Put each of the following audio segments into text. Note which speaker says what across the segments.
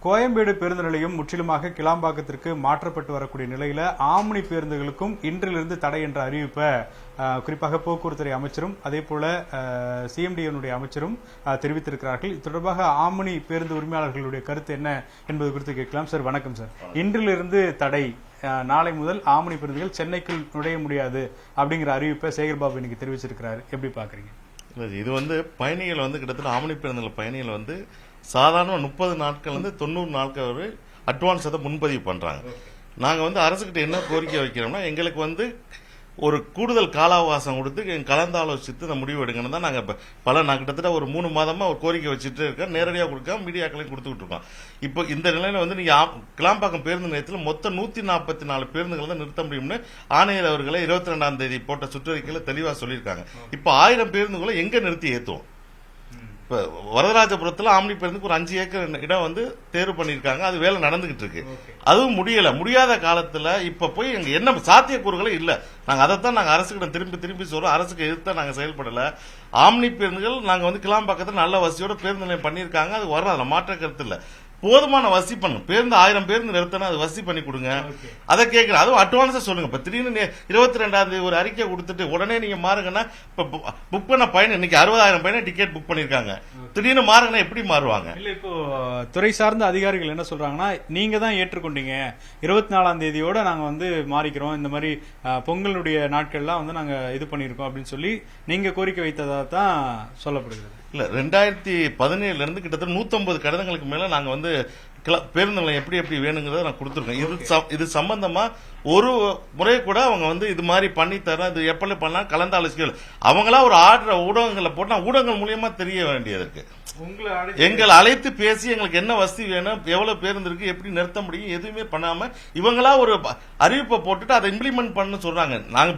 Speaker 1: கோயம்பேடு பேருந்து நிலையம் முற்றிலுமாக கிளாம்பாக்கத்திற்கு மாற்றப்பட்டு வரக்கூடிய நிலையில ஆம்னி பேருந்துகளுக்கும் இன்றிலிருந்து தடை என்ற அறிவிப்பை குறிப்பாக போக்குவரத்துறை அமைச்சரும் அதே போல சிஎம்டிஎனுடைய அமைச்சரும் தெரிவித்திருக்கிறார்கள். இது தொடர்பாக ஆம்னி பேருந்து உரிமையாளர்களுடைய கருத்து என்ன என்பது குறித்து கேட்கலாம். சார் வணக்கம் சார். இன்றிலிருந்து தடை, நாளை முதல் ஆம்னி பேருந்துகள் சென்னைக்குள் நுழைய முடியாது அப்படிங்கிற அறிவிப்பை சேகர்பாபு இன்னைக்கு தெரிவிச்சிருக்கிறாரு. எப்படி பாக்குறீங்க?
Speaker 2: இது பயணிகள் கிட்டத்தட்ட ஆம்னி பேருந்துகள் பயணிகள் சாதாரண 30 நாட்கள் 90 நாட்கள் வரை அட்வான்ஸ் முன்பதிவு பண்றாங்க. நாங்க அரசுகிட்ட என்ன கோரிக்கை வைக்கிறோம்னா, எங்களுக்கு ஒரு கூடுதல் கால அவகாசம் கொடுத்து கலந்தாலோசித்து இந்த முடிவு எடுக்கணும் தான் நாங்க கிட்டத்தட்ட ஒரு 3 மாதமா ஒரு கோரிக்கை வச்சுட்டு இருக்கோம். நேரடியாக கொடுக்காம மீடியாக்களையும் கொடுத்துக்கிட்டு இருக்கோம். இப்போ இந்த நிலையில நீங்க கிளாம்பாக்கம் பேருந்து நிலையத்தில் மொத்தம் 144 பேருந்துகள் தான் நிறுத்த முடியும்னு ஆணையர் அவர்களை 22ஆம் தேதி போட்ட சுற்றறிக்கையில தெளிவா சொல்லியிருக்காங்க. இப்ப 1000 பேருந்துகளை எங்க நிறுத்தி ஏத்துவோம்? இப்ப வரதராஜபுரத்துல ஆம்னி பேருந்துக்கு ஒரு 5 ஏக்கர் இடம் தேர்வு பண்ணிருக்காங்க. அது வேலை நடந்துகிட்டு இருக்கு. அதுவும் முடியாத காலத்துல இப்ப போய் என்ன சாத்தியக்கூறுகளே இல்ல. நாங்க அதைத்தான் நாங்க அரசுகிட்ட திரும்பி சொல்றோம். அரசுக்கு எதிர்த்தா நாங்க செயல்படல. ஆம்னி பேருந்துகள் நாங்க கிளாம்பாக்கத்துல நல்ல வசதியோட பேருந்து நிலையம் பண்ணிருக்காங்க. அது வர்ற அதுல மாற்ற கருத்து இல்ல. போதுமான வசதி பண்ணுங்க. பேருந்து 1000 பேருந்து நிறுத்தினா அது வசதி பண்ணி கொடுங்க. அதை கேட்கிறேன். அதுவும் அட்வான்ஸா சொல்லுங்க. இப்ப திடீர்னு 22ஆம் தேதி ஒரு அறிக்கை கொடுத்துட்டு உடனே நீங்க மாறுங்கன்னா, இப்ப புக் பண்ண பயணம் இன்னைக்கு 60,000 பயணம் டிக்கெட் புக் பண்ணிருக்காங்க. திடீர்னு மாறுங்கன்னா எப்படி மாறுவாங்க?
Speaker 1: இல்ல, இப்போ துறை சார்ந்த அதிகாரிகள் என்ன சொல்றாங்கன்னா, நீங்க தான் ஏற்றுக்கொண்டீங்க, 24ஆம் தேதியோட நாங்க மாறிக்கிறோம், இந்த மாதிரி பொங்கலுடைய நாட்கள்லாம் நாங்க இது பண்ணிருக்கோம் அப்படின்னு சொல்லி நீங்க கோரிக்கை வைத்ததா தான் சொல்லப்படுகிறது.
Speaker 2: இல்ல, 2017 இருந்து கிட்டத்தட்ட 150 கடிதங்களுக்கு மேல நாங்க பேருந்து நிலையம் எப்படி வேணுங்கிறத நான் கொடுத்துருக்கேன். இது சம்பந்தமா ஒரு முறை கூட அவங்க இது மாதிரி பண்ணி தர, இது எப்படி பண்ணலாம் கலந்தாலோசிக்கல. அவங்களா ஒரு ஆர்டர் ஊடகங்களை போட்டா ஊடகங்கள் மூலியமா தெரிய வேண்டியது இருக்கு. எங்களை அழைத்து பேசி எங்களுக்கு என்ன வசதி வேணும், எவ்வளவு பேருந்து இருக்கு, எப்படி நிறுத்த முடியும், எதுவுமே பண்ணாம இவங்களா ஒரு அறிவிப்பை போட்டுட்டு அதை இம்ப்ளிமெண்ட் பண்ண சொல்றாங்க. நாங்க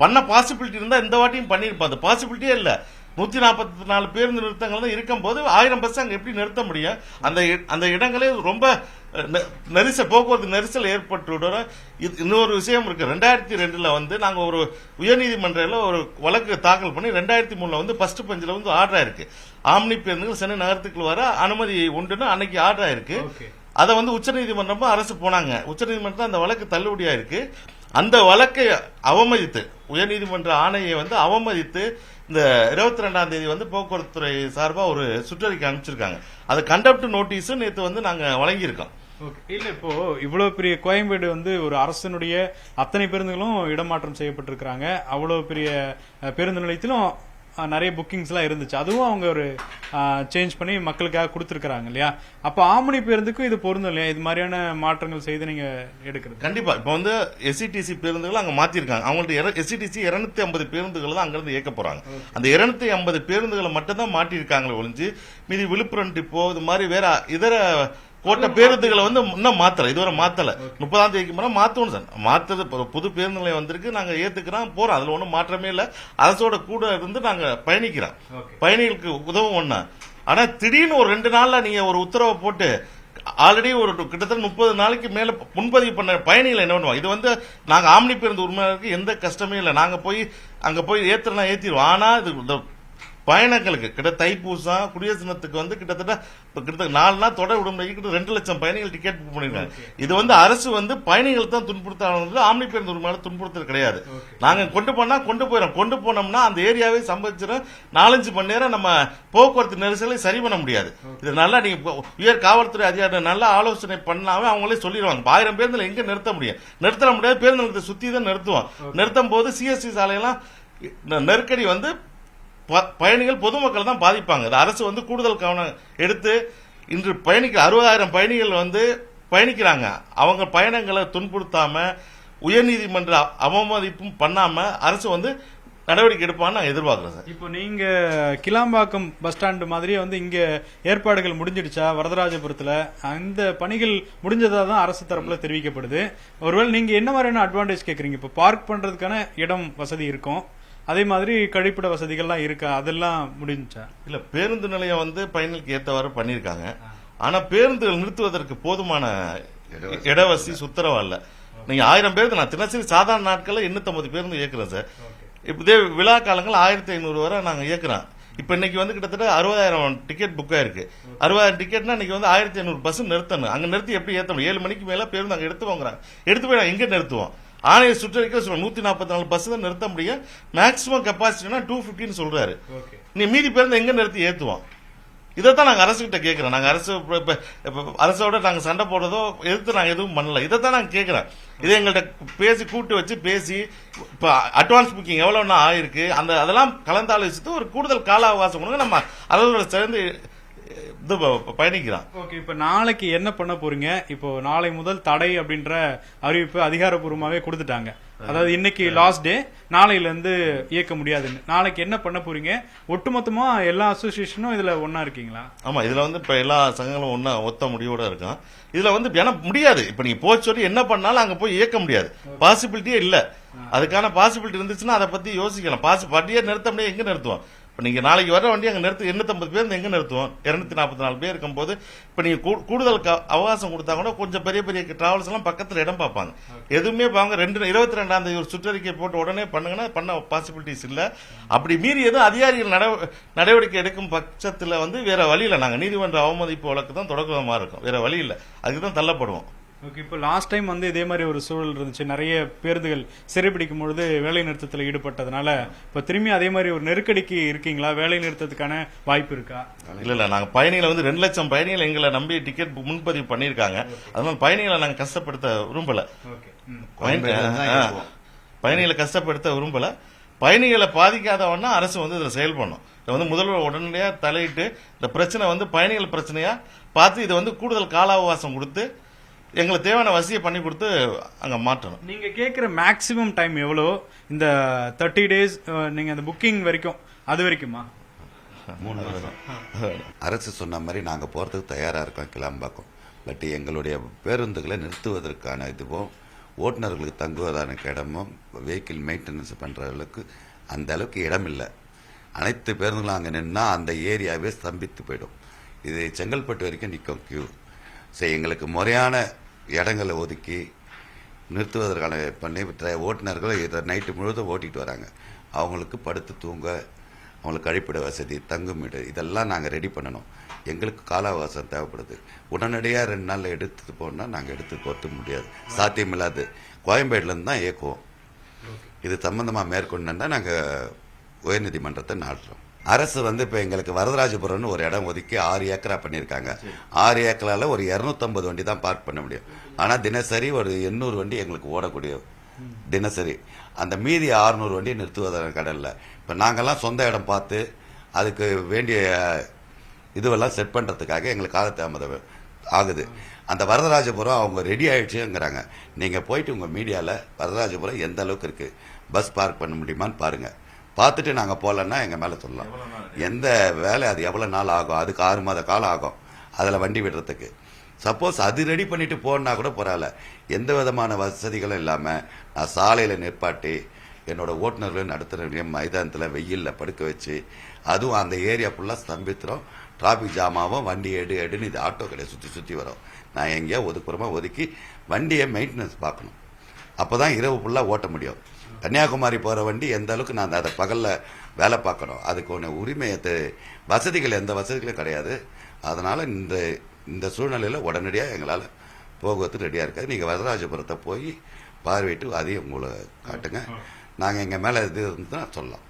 Speaker 2: பண்ண பாசிபிலிட்டி இருந்தா இந்த வாட்டியும் பண்ணிருப்போம். அது பாசிபிலிட்டியே இல்ல. 144 பேருந்து நிறுத்தங்கள் தான் இருக்கும் போது 1000 பஸ் அங்க எப்படி நிறுத்த முடியும்? அந்த இடங்களே ரொம்ப போக்குவரத்து நெரிசல் ஏற்பட்டு. இன்னொரு விஷயம் இருக்கு. 2002 நாங்க ஒரு உயர்நீதிமன்றத்தில் ஒரு வழக்கு தாக்கல் பண்ணி 2003 ஃபர்ஸ்ட் பெஞ்சில் ஆர்டர் ஆயிருக்கு. ஆம்னி பேருந்துகள் சென்னை நகரத்துக்குள் வர அனுமதி உண்டுன்னு அன்னைக்கு ஆர்டர் ஆயிருக்கு. அதை உச்சநீதிமன்றமும் அரசு போனாங்க. உச்சநீதிமன்றம் அந்த வழக்கு தள்ளுபடியா இருக்கு. அந்த வழக்கை அவமதித்து, உயர்நீதிமன்ற ஆணையை அவமதித்து இந்த 22ஆம் தேதி போக்குவரத்துறை சார்பா ஒரு சுற்றறிக்கை அனுப்பிச்சிருக்காங்க. அது கண்டெம்ட் நோட்டீஸ் நேற்று நாங்க வழங்கியிருக்கோம்.
Speaker 1: இல்ல, இப்போ இவ்வளவு பெரிய கோயம்பேடு ஒரு அரசனுடைய அத்தனை பேருந்துகளும் இடமாற்றம் செய்யப்பட்டிருக்கிறாங்க. அவ்வளவு பெரிய பேருந்து நிலையத்திலும் நிறைய புக்கிங்ஸ் எல்லாம் இருந்துச்சு. அதுவும் அவங்க ஒரு சேஞ்ச் பண்ணி மக்களுக்காக கொடுத்திருக்காங்க இல்லையா? அப்ப ஆம்னி பேருந்துக்கும் இது பொருந்தும் இல்லையா? இது மாதிரியான மாற்றங்கள் செய்து நீங்க எடுக்கிறது
Speaker 2: கண்டிப்பா. இப்ப எஸ்சிடிசி பேருந்துகள் அங்க மாத்திருக்காங்க. அவங்கள்ட்ட எஸ்சிடிசி 250 பேருந்துகள் தான் அங்கிருந்து இயக்க போறாங்க. அந்த 250 பேருந்துகளை மட்டும் தான் மாட்டிருக்காங்களே ஒழிஞ்சு மீதி விழுப்புரம் டிப்போ இது மாதிரி வேற இதர கோட்ட பேருந்துகளை இன்னும் மாத்தல. இதுவரை மாத்தல. 30ஆம் தேதிக்கு மேல மாத்தணும் சார். மாத்தது புது பேருந்து நிலையம் வந்திருக்கு. நாங்க ஏத்துக்கிறோம், போறோம். அதுல ஒன்றும் மாற்றமே இல்ல. அரசோட கூட இருந்து நாங்க பயணிக்கிறோம். பயணிகளுக்கு உதவும் ஒண்ணு. ஆனா திடீர்னு ஒரு 2 நாள்ல நீங்க ஒரு உத்தரவை போட்டு ஆல்ரெடி ஒரு கிட்டத்தட்ட 30 நாளைக்கு மேல முன்பதிவு பண்ண பயணிகள் என்ன பண்ணுவாங்க? இது நாங்க ஆம்னி பேருந்து உரிமையாளருக்கு எந்த கஷ்டமே இல்லை. நாங்க அங்க போய் ஏத்துறனா ஏத்திடுவோம். ஆனா இது பயணங்களுக்கு கிட்ட தைப்பூசம் குடியரசு தினத்துக்கு கிட்டத்தட்ட 4 நாள் தொடர் விடுமுறைக்கு 2 லட்சம் பயணிகள் டிக்கெட் புக் பண்ணிருக்காங்க. இது அரசு பயணிகள் தான் துன்புறுத்த, ஆம்னி பேருந்து உரிமையாளர் துன்புறுத்தல் கிடையாது. நாங்க கொண்டு போயிடும். கொண்டு போனோம்னா அந்த ஏரியாவே சம்பவிச்சிடும். 4-5 மணி நேரம் நம்ம போக்குவரத்து நெரிசலை சரி பண்ண முடியாது. இது நல்லா நீங்க உயர் காவல்துறை அதிகாரி நல்லா ஆலோசனை பண்ணாம அவங்களே சொல்லிடுவாங்க. 1000 பேருந்துல எங்க நிறுத்த முடியும்? நிறுத்த முடியாது. பேருந்து நிலையத்தை சுத்தி தான் நிறுத்துவோம். நிறுத்தும் போது சிஎஸ்டி சாலையெல்லாம் நெருக்கடி பயணிகள் பொதுமக்கள் தான் பாதிப்பாங்க. அரசு கூடுதல் கவனம் எடுத்து இன்று 60,000 பயணிகள் பயணிக்கிறாங்க. அவங்க பயணங்களை துன்புறுத்தாம உயர்நீதிமன்ற அவமதிப்பும் பண்ணாம அரசு நடவடிக்கை எடுப்பான்னு நான் எதிர்பார்க்கிறேன் சார்.
Speaker 1: இப்போ நீங்க கிளாம்பாக்கம் பஸ் ஸ்டாண்டு மாதிரியே இங்க ஏற்பாடுகள் முடிஞ்சிடுச்சா? வரதராஜபுரத்துல அந்த பணிகள் முடிஞ்சதா தான் அரசு தரப்புல தெரிவிக்கப்படுது. ஒருவேளை நீங்க என்ன மாதிரியான அட்வான்டேஜ் கேக்குறீங்க? இப்போ பார்க் பண்றதுக்கான இடம் வசதி இருக்கும், அதே மாதிரி கழிப்பிட வசதிகள்லாம் இருக்கா? அதெல்லாம் முடிஞ்சா?
Speaker 2: இல்ல, பேருந்து நிலையம் பயணிகளுக்கு ஏற்றவாறு பண்ணிருக்காங்க. ஆனா பேருந்துகள் நிறுத்துவதற்கு போதுமான இடவசதி சுத்தரவா இல்ல. நீங்க 1000 பேருந்து நான் தினசரி சாதாரண நாட்கள்ல 850 பேருந்து இயக்குறேன் சார். இதே விழா காலங்கள் 1500 வரை நாங்க இயக்குறோம். இப்ப இன்னைக்கு வந்து கிட்டத்தட்ட 60,000 டிக்கெட் புக் ஆயிருக்கு. 60,000 டிக்கெட்னா இன்னைக்கு வந்து 1500 பஸ் நிறுத்தணும். அங்க நிறுத்தி எப்படி ஏத்தணும்? 7 மணிக்கு மேல பேருந்து அங்க எடுத்து வாங்குறாங்க. எடுத்து போய் எங்க நிறுத்துவோம்? ஆணைய சுற்றறிக்கை 144 பஸ் தான் நிறுத்த முடியும். மேக்ஸிமம் கெப்பாசிட்டினா 250 சொல்றாரு. நீ மீதி பேருந்து எங்க நிறுத்தி ஏத்துவோம்? இதைத்தான் நாங்க அரசுகிட்ட கேட்கிறோம். நாங்க அரசோட நாங்க சண்டை போடுறதோ எதிர்த்து நாங்க எதுவும் பண்ணல. இதைத்தான் நாங்க கேட்கிறோம். இதை எங்கள்கிட்ட பேசி கூட்டு வச்சு பேசி இப்ப அட்வான்ஸ் புக்கிங் எவ்வளவுன்னா ஆயிருக்கு, அதெல்லாம் கலந்தாலோசித்து ஒரு கூடுதல் கால அவகாசம் கொடுங்க. நம்ம அரசோட சேர்ந்து பயணிக்கிறான்.
Speaker 1: ஓகே, இப்ப நாளைக்கு என்ன பண்ண போறீங்க? இப்போ நாளை முதல் தடை அப்படின்ற அறிவிப்பு அதிகாரப்பூர்வமாவே கொடுத்துட்டாங்க. அதாவது இன்னைக்கு லாஸ்ட் டே, நாளையில இருந்து இயக்க முடியாதுன்னு. நாளைக்கு என்ன பண்ண போறீங்க? ஒட்டுமொத்தமா எல்லா அசோசியேஷனும் இதுல ஒன்னா இருக்கீங்களா?
Speaker 2: ஆமா, இதுல வந்து இப்ப எல்லா சங்கங்களும் ஒன்னா ஒத்த முடிவோட இருக்கும். இதுல வந்து ஏன்னா முடியாது. இப்ப நீங்க போய் சொல்லி என்ன பண்ணாலும் அங்க போய் இயக்க முடியாது. பாசிபிலிட்டியே இல்ல. அதுக்கான பாசிபிலிட்டி இருந்துச்சுன்னா அதை பத்தி யோசிக்கலாம். வண்டியை நிறுத்த முடியாது. எங்க நிறுத்துவோம்? இப்ப நீங்க நாளைக்கு வர வண்டி அங்க நிறுத்து 850 பேர் எங்க நிறுத்துவோம்? 244 பேர் இருக்கும் போது இப்ப நீங்க கூடுதல் அவகாசம் கொடுத்தா கூட கொஞ்சம் பெரிய பெரிய டிராவல்ஸ் எல்லாம் பக்கத்துல இடம் பார்ப்பாங்க. எதுவுமே பாங்க 22ஆம் தேதி ஒரு சுற்றறிக்கை போட்டு உடனே பண்ணுங்கன்னா பண்ண பாசிபிலிட்டிஸ் இல்ல. அப்படி மீறி எதுவும் அதிகாரிகள் நடவடிக்கை எடுக்கும் பட்சத்துல வந்து வேற வழியில நாங்க நீதிமன்ற அவமதிப்பு வழக்கு தான் தொடக்கமா இருக்கும். வேற வழி இல்ல. அதுக்குதான் தள்ளப்படுவோம்.
Speaker 1: ஓகே, இப்போ லாஸ்ட் டைம் வந்து இதே மாதிரி ஒரு சூழல் இருந்துச்சு. நிறைய பேருந்துகள் சிறைப்பிடிக்கும் பொழுது வேலை நிறுத்தத்தில் ஈடுபட்டதுனால இப்ப திரும்பி அதே மாதிரி ஒரு நெருக்கடிக்கு இருக்கீங்களா? வேலை நிறுத்தத்துக்கான வாய்ப்பு இருக்கா?
Speaker 2: இல்ல, நாங்க பயணிகளை வந்து 2 லட்சம் பயணிகள் எங்களை நம்பி டிக்கெட் முன்பதிவு பண்ணிருக்காங்க. அதனால பயணிகளை நாங்க கஷ்டப்படுத்த விரும்பல. பயணிகளை கஷ்டப்படுத்த விரும்பல. பயணிகளை பாதிக்காதவன்னா அரசு வந்து இதுல செயல்படணும். இதை வந்து முதல்வர் உடனடியா தலையிட்டு இந்த பிரச்சனை வந்து பயணிகள் பிரச்சனையா பார்த்து இதை வந்து கூடுதல் கால அவகாசம் கொடுத்து எங்களுக்கு தேவையான வசதியை பண்ணி கொடுத்து அங்க மாற்றணும்.
Speaker 1: நீங்க கேட்கிற மேக்ஸிமம் டைம் எவ்வளோ? இந்த 30 days நீங்க அந்த புக்கிங் வரைக்கும், அது வரைக்குமா?
Speaker 3: 3 மாதம். அரசு சொன்ன மாதிரி நாங்க போறதுக்கு தயாரா இருக்கோம் கிளாம்பாக்கம். பட் எங்களுடைய பேருந்துகளை நிறுத்துவதற்கான இதுவும் ஓட்டுநர்களுக்கு தங்குவதான இடமும் வெஹிக்கிள் மெயின்டெனன்ஸ் பண்றவர்களுக்கு அந்த அளவுக்கு இடம் இல்லை. அனைத்து பேருந்துகளும் அங்க நின்னா அந்த ஏரியாவே ஸ்தம்பித்து போயிடும். இது செங்கல்பட்டு வரைக்கும் நிற்கும் கியூ. சரி, எங்களுக்கு முறையான இடங்களை ஒதுக்கி நிறுத்துவதற்கான பண்ணி ஓட்டுநர்கள் இதை நைட்டு முழுவதும் ஓட்டிட்டு வராங்க. அவங்களுக்கு படுத்து தூங்க, அவங்களுக்கு கழிப்பிட வசதி, தங்குமிட, இதெல்லாம் நாங்கள் ரெடி பண்ணணும். எங்களுக்கு கால அவகாசம் தேவைப்படுது. உடனடியாக 2 நாளில் எடுத்துட்டு போனால் நாங்கள் எடுத்து போக முடியாது, சாத்தியமில்லாது. கோயம்பேடுலேருந்து தான் இயக்குவோம். இது சம்பந்தமாக மேற்கொண்டா நாங்கள் உயர்நீதிமன்றத்தை நாடுறோம். அரசு வந்து இப்ப எங்களுக்கு வரதராஜபுரம்னு ஒரு இடம் ஒதுக்கி 6 ஏக்கரா பண்ணிருக்காங்க. 6 ஏக்கரால ஒரு 250 வண்டி தான் பார்க் பண்ண முடியும். ஆனா தினசரி ஒரு 800 வண்டி எங்களுக்கு ஓடக்கூடிய தினசரி. அந்த மீதி 600 வண்டி நிறுத்துவதான கடல்ல. இப்ப நாங்கெல்லாம் சொந்த இடம் பார்த்து அதுக்கு வேண்டிய இதுவெல்லாம் செட் பண்றதுக்காக எங்களுக்கு காலதாமதம் ஆகுது. அந்த வரதராஜபுரம் அவங்க ரெடி ஆயிடுச்சுங்கிறாங்க. நீங்க போயிட்டு உங்க மீடியால வரதராஜபுரம் எந்த அளவுக்கு இருக்கு, பஸ் பார்க் பண்ண முடியுமான்னு பாருங்க. பார்த்துட்டு நாங்கள் போகலன்னா எங்கள் மேலே சொல்லலாம். எந்த வேலை அது எவ்வளோ நாள் ஆகும்? அதுக்கு 6 மாத காலம் ஆகும் அதில் வண்டி விடுறதுக்கு. சப்போஸ் அது ரெடி பண்ணிட்டு போனா கூட பரவாயில்ல. எந்த விதமான வசதிகளும் இல்லாமல் நான் சாலையில் நிற்பாட்டி என்னோட ஓட்டுநர்களும் நடத்துகிற மைதானத்தில் வெயிலில் படுக்க வச்சு, அதுவும் அந்த ஏரியா ஃபுல்லாக ஸ்தம்பித்துறோம். டிராஃபிக் ஜாமாவும் வண்டி எடுன்னு இது ஆட்டோ கடையை சுற்றி வரும். நான் எங்கேயோ ஒதுக்குறமாக ஒதுக்கி வண்டியை மெயின்டெனன்ஸ் பார்க்கணும். அப்போ தான் இரவு ஃபுல்லாக ஓட்ட முடியும். கன்னியாகுமரி போகிற வண்டி எந்த அளவுக்கு நான் அதை பகலில் வேலை பார்க்கணும், அதுக்கு ஒன்று உரிமையை வசதிகள் எந்த வசதிகளும் கிடையாது. அதனால் இந்த சூழ்நிலையில் உடனடியாக எங்களால் போக்குவரத்து ரெடியாக இருக்காது. நீங்கள் வரதராஜபுரத்தை போய் பார்வையிட்டு அதையும் உங்களை காட்டுங்க. நாங்கள் எங்கள் மேலே இது இருந்துதான் சொல்லலாம்.